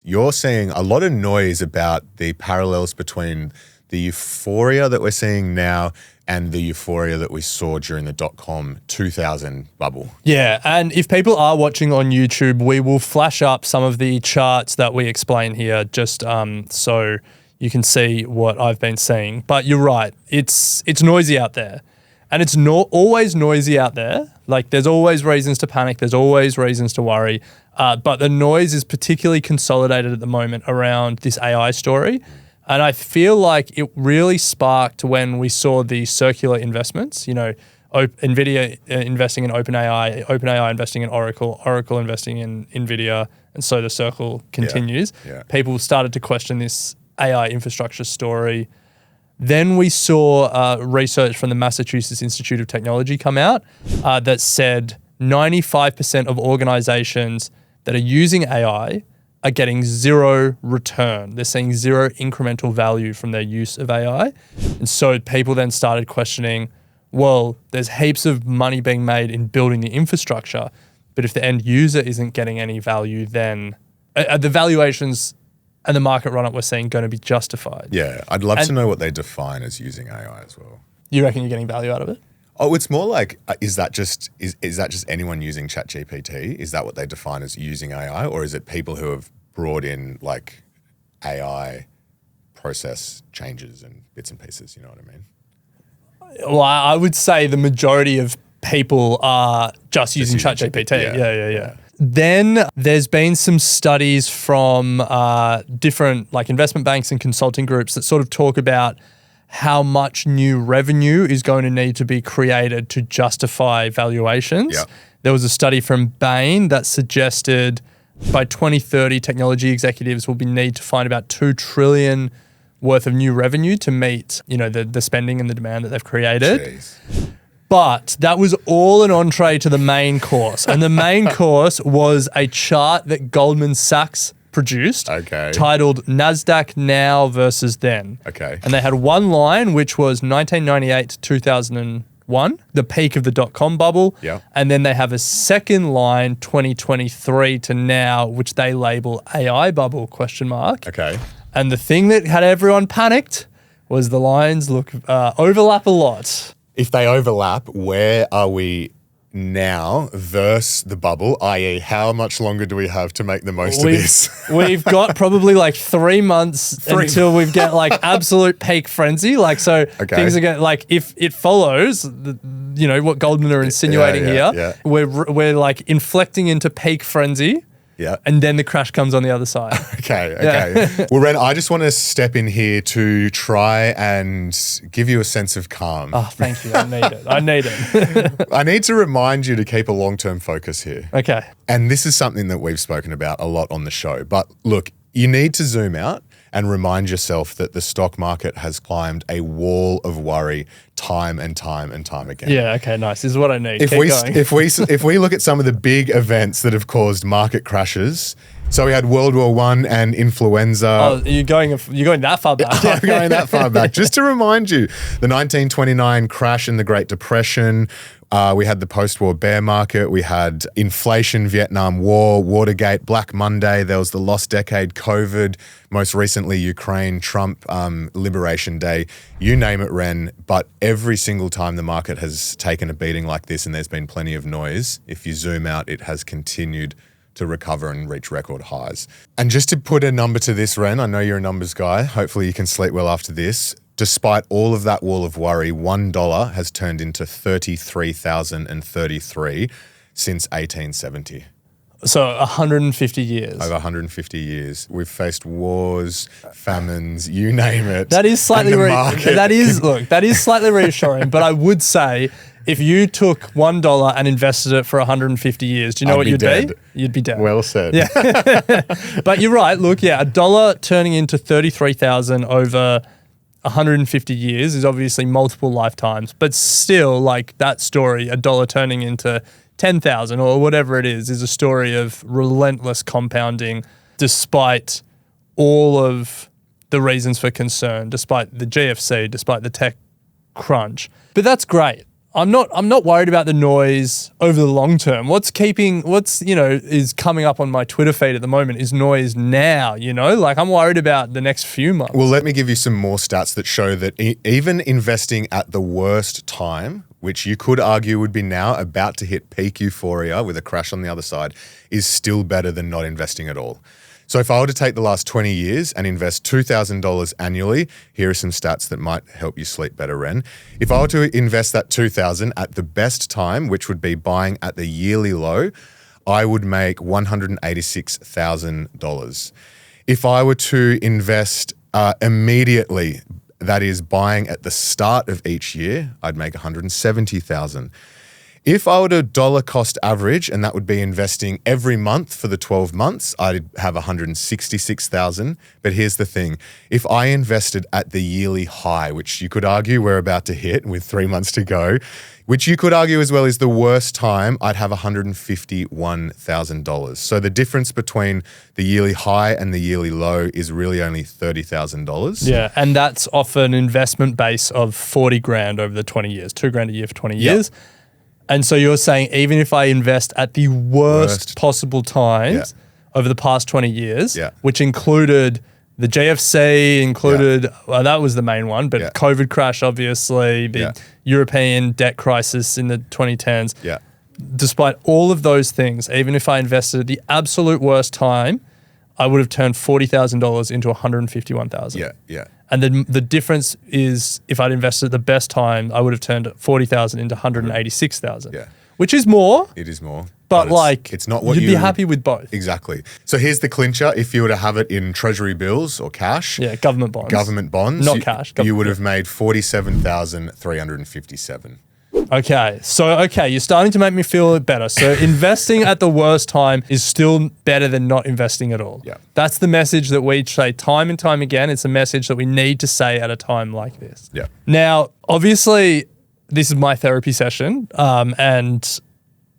you're seeing a lot of noise about the parallels between the euphoria that we're seeing now and the euphoria that we saw during the .com 2000 bubble. Yeah, and if people are watching on YouTube, we will flash up some of the charts that we explain here just so you can see what I've been seeing. But you're right, it's noisy out there. And it's always noisy out there. Like, there's always reasons to panic. There's always reasons to worry. But the noise is particularly consolidated at the moment around this AI story. And I feel like it really sparked when we saw the circular investments, you know, NVIDIA investing in OpenAI, OpenAI investing in Oracle, Oracle investing in NVIDIA, and so the circle continues. Yeah. People started to question this AI infrastructure story. Then we saw research from the Massachusetts Institute of Technology come out that said 95% of organizations that are using AI are getting zero return. They're seeing zero incremental value from their use of AI. And so people then started questioning, well, there's heaps of money being made in building the infrastructure, but if the end user isn't getting any value, then the valuations and the market run-up we're seeing going to be justified. Yeah, I'd love to know what they define as using AI as well. You reckon you're getting value out of it? Oh, it's more like, is that just anyone using ChatGPT? Is that what they define as using AI? Or is it people who have brought in like AI process changes and bits and pieces, you know what I mean? Well, I would say the majority of people are just using ChatGPT. Yeah. Then there's been some studies from different like investment banks and consulting groups that sort of talk about how much new revenue is going to need to be created to justify valuations. Yeah. There was a study from Bain that suggested by 2030, technology executives will need to find about $2 trillion worth of new revenue to meet, you know, the spending and the demand that they've created. Jeez. But that was all an entree to the main course. And the main course was a chart that Goldman Sachs produced titled NASDAQ Now versus Then. Okay. And they had one line, which was 1998 to 2001, the peak of the .com bubble. Yeah. And then they have a second line, 2023 to now, which they label AI bubble, ? Okay. And the thing that had everyone panicked was the lines overlap a lot. If they overlap, where are we now versus the bubble, i.e. how much longer do we have to make the most of this? We've got probably like 3 months until we get like absolute peak frenzy. Like, so things are going like, if it follows, you know, what Goldman are insinuating here, we're like inflecting into peak frenzy. Yeah. And then the crash comes on the other side. Okay. Well, Ren, I just want to step in here to try and give you a sense of calm. Oh, thank you. I need it. I need to remind you to keep a long-term focus here. Okay. And this is something that we've spoken about a lot on the show. But look, you need to zoom out and remind yourself that the stock market has climbed a wall of worry time and time again. Yeah, okay, nice. This is what I need. If we look at some of the big events that have caused market crashes, so we had World War I and influenza. Oh, you're going that far back. I'm going that far back. Just to remind you, the 1929 crash and the Great Depression. We had the post-war bear market. We had inflation, Vietnam War, Watergate, Black Monday. There was the lost decade, COVID. Most recently, Ukraine, Trump, Liberation Day. You name it, Ren. But every single time the market has taken a beating like this, and there's been plenty of noise, if you zoom out, it has continued to recover and reach record highs. And just to put a number to this, Ren, I know you're a numbers guy. Hopefully you can sleep well after this. Despite all of that wall of worry, $1 has turned into 33,033 since 1870. So 150 years. Over 150 years. We've faced wars, famines, you name it. That is slightly slightly reassuring, but I would say if you took $1 and invested it for 150 years, do you know what you'd be? You'd be dead. Well said. Yeah. But you're right. Look, yeah, $1 turning into 33,000 over 150 years is obviously multiple lifetimes, but still, like that story, $1 turning into 10,000 or whatever it is a story of relentless compounding despite all of the reasons for concern, despite the GFC, despite the tech crunch. But that's great. I'm not worried about the noise over the long term. What's is coming up on my Twitter feed at the moment is noise now, Like I'm worried about the next few months. Well, let me give you some more stats that show that even investing at the worst time, which you could argue would be now about to hit peak euphoria with a crash on the other side, is still better than not investing at all. So if I were to take the last 20 years and invest $2,000 annually, here are some stats that might help you sleep better, Ren. If I were to invest that $2,000 at the best time, which would be buying at the yearly low, I would make $186,000. If I were to invest immediately, that is buying at the start of each year, I'd make $170,000. If I were to dollar cost average, and that would be investing every month for the 12 months, I'd have $166,000. But here's the thing. If I invested at the yearly high, which you could argue we're about to hit with 3 months to go, which you could argue as well is the worst time, I'd have $151,000. So the difference between the yearly high and the yearly low is really only $30,000. Yeah, and that's off an investment base of 40 grand over the 20 years, $2,000 a year for 20 years. And so you're saying even if I invest at the worst possible times over the past 20 years, which included the GFC, well, that was the main one, but COVID crash, obviously, the European debt crisis in the 2010s. Despite all of those things, even if I invested at the absolute worst time, I would have turned $40,000 into $151,000. And then the difference is if I'd invested at the best time, I would have turned $40,000 into $186,000. Which is more. It is more. But it's not what you'd be happy with both. Exactly. So here's the clincher. If you were to have it in treasury bills or cash. Yeah, government bonds. Not cash. You would have made $47,357. Okay, you're starting to make me feel better. So investing at the worst time is still better than not investing at all. That's the message that we say time and time again. It's a message that we need to say at a time like this. Now, obviously, this is my therapy session, and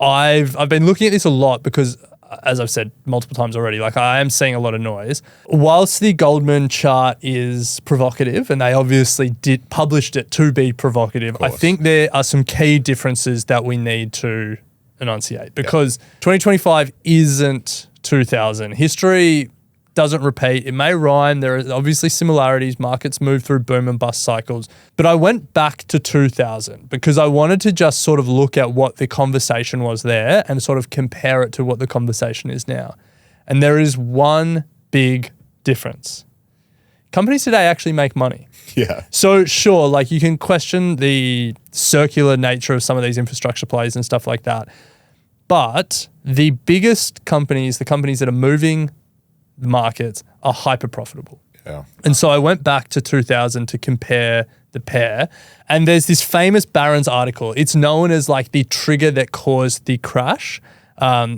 I've been looking at this a lot because, as I've said multiple times already, I am seeing a lot of noise. Whilst the Goldman chart is provocative, and they obviously published it to be provocative, I think there are some key differences that we need to enunciate because 2025 isn't 2000. History doesn't repeat. It may rhyme. There are obviously similarities. Markets move through boom and bust cycles. But I went back to 2000 because I wanted to just sort of look at what the conversation was there and sort of compare it to what the conversation is now. And there is one big difference. Companies today actually make money. So sure, you can question the circular nature of some of these infrastructure plays and stuff like that. But the biggest companies, the companies that are moving the markets, are hyper profitable. And so I went back to 2000 to compare the pair. And there's this famous Barron's article. It's known as the trigger that caused the crash.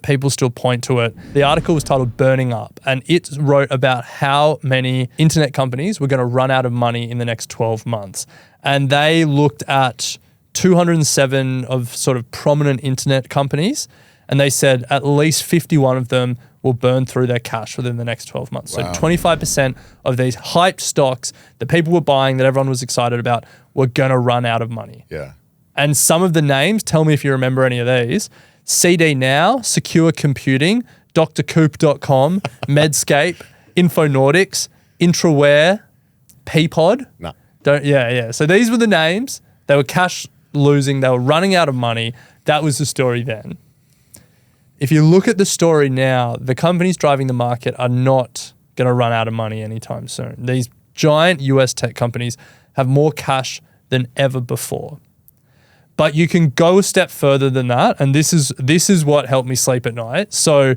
People still point to it. The article was titled Burning Up, and it wrote about how many internet companies were going to run out of money in the next 12 months. And they looked at 207 of sort of prominent internet companies, and they said at least 51 of them will burn through their cash within the next 12 months. Wow. So 25% of these hyped stocks that people were buying, that everyone was excited about, were going to run out of money. And some of the names, tell me if you remember any of these: CD Now, Secure Computing, drcoop.com, Medscape, Infonautics, Intraware, Peapod. So these were the names. They were cash losing. They were running out of money. That was the story then. If you look at the story now, the companies driving the market are not going to run out of money anytime soon. These giant US tech companies have more cash than ever before. But you can go a step further than that, and this is what helped me sleep at night. So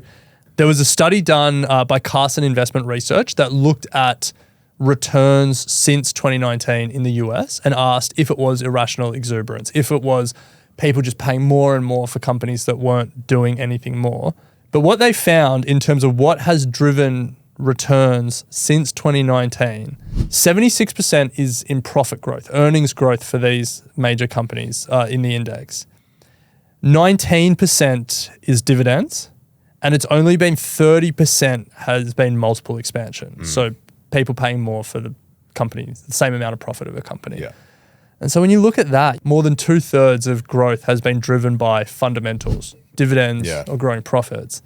there was a study done by Carson Investment Research that looked at returns since 2019 in the US and asked if it was irrational exuberance, if it was people just paying more and more for companies that weren't doing anything more. But what they found in terms of what has driven returns since 2019, 76% is in profit growth, earnings growth for these major companies in the index. 19% is dividends, and it's only been 30% has been multiple expansion. So people paying more for the company, the same amount of profit of a company. And so when you look at that, more than 2/3 of growth has been driven by fundamentals, dividends or growing profits.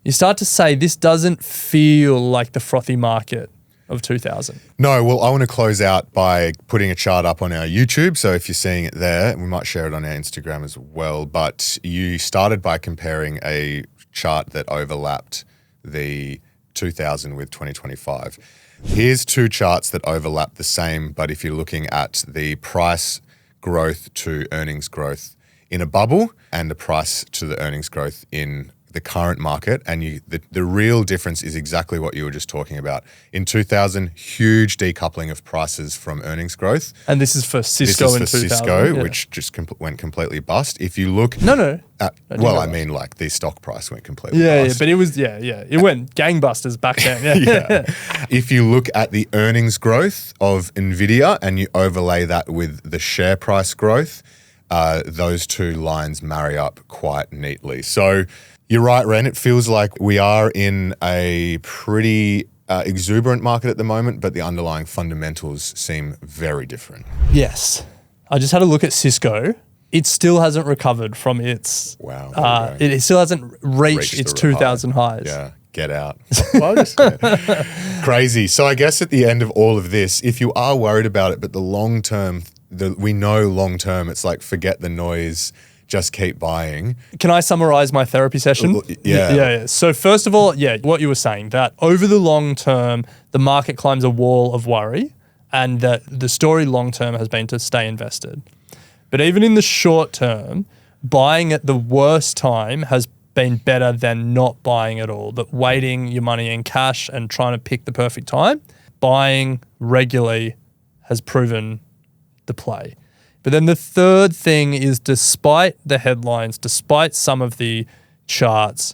You start to say this doesn't feel like the frothy market of 2000. No, well, I want to close out by putting a chart up on our YouTube. So if you're seeing it there, we might share it on our Instagram as well. But you started by comparing a chart that overlapped the 2000 with 2025. Here's two charts that overlap the same, but if you're looking at the price growth to earnings growth in a bubble and the price to the earnings growth in the current market, and the real difference is exactly what you were just talking about. In 2000, huge decoupling of prices from earnings growth. And this is for Cisco in 2000. This is for Cisco, which just went completely bust. If you look... No. Well, I mean, like, the stock price went completely bust. Yeah, but it was, it went gangbusters back then. Yeah. If you look at the earnings growth of NVIDIA and you overlay that with the share price growth, those two lines marry up quite neatly. So... You're right, Ren. It feels like we are in a pretty exuberant market at the moment, but the underlying fundamentals seem very different. Yes. I just had a look at Cisco. It still hasn't recovered from its... Wow. It still hasn't reached its 2000 highs. Yeah. Get out. Crazy. So I guess at the end of all of this, if you are worried about it, but the long term, we know long term, it's like forget the noise. Just keep buying. Can I summarize my therapy session? Yeah. So first of all, what you were saying, that over the long term, the market climbs a wall of worry, and that the story long term has been to stay invested. But even in the short term, buying at the worst time has been better than not buying at all. That waiting your money in cash and trying to pick the perfect time, buying regularly has proven the play. But then the third thing is, despite the headlines, despite some of the charts,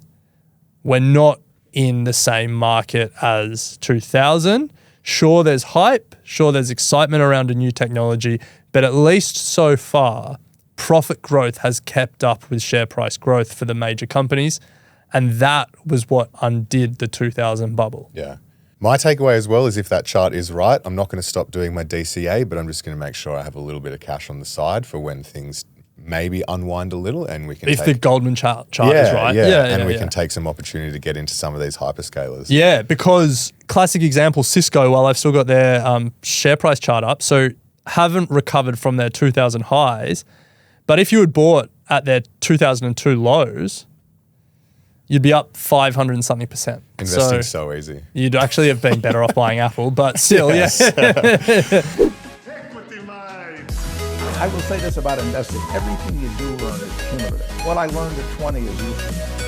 we're not in the same market as 2000. Sure, there's hype. Sure, there's excitement around a new technology. But at least so far, profit growth has kept up with share price growth for the major companies. And that was what undid the 2000 bubble. Yeah. My takeaway as well is if that chart is right, I'm not going to stop doing my DCA, but I'm just going to make sure I have a little bit of cash on the side for when things maybe unwind a little and we can the Goldman chart is right. And we can take some opportunity to get into some of these hyperscalers. Yeah, because classic example, Cisco, while I've still got their share price chart up, so haven't recovered from their 2000 highs, but if you had bought at their 2002 lows, you'd be up 500 and something %. Investing so easy. You'd actually have been better off buying Apple, but still, I will say this about investing. Everything you do learn is cumulative. What I learned at 20 is useful.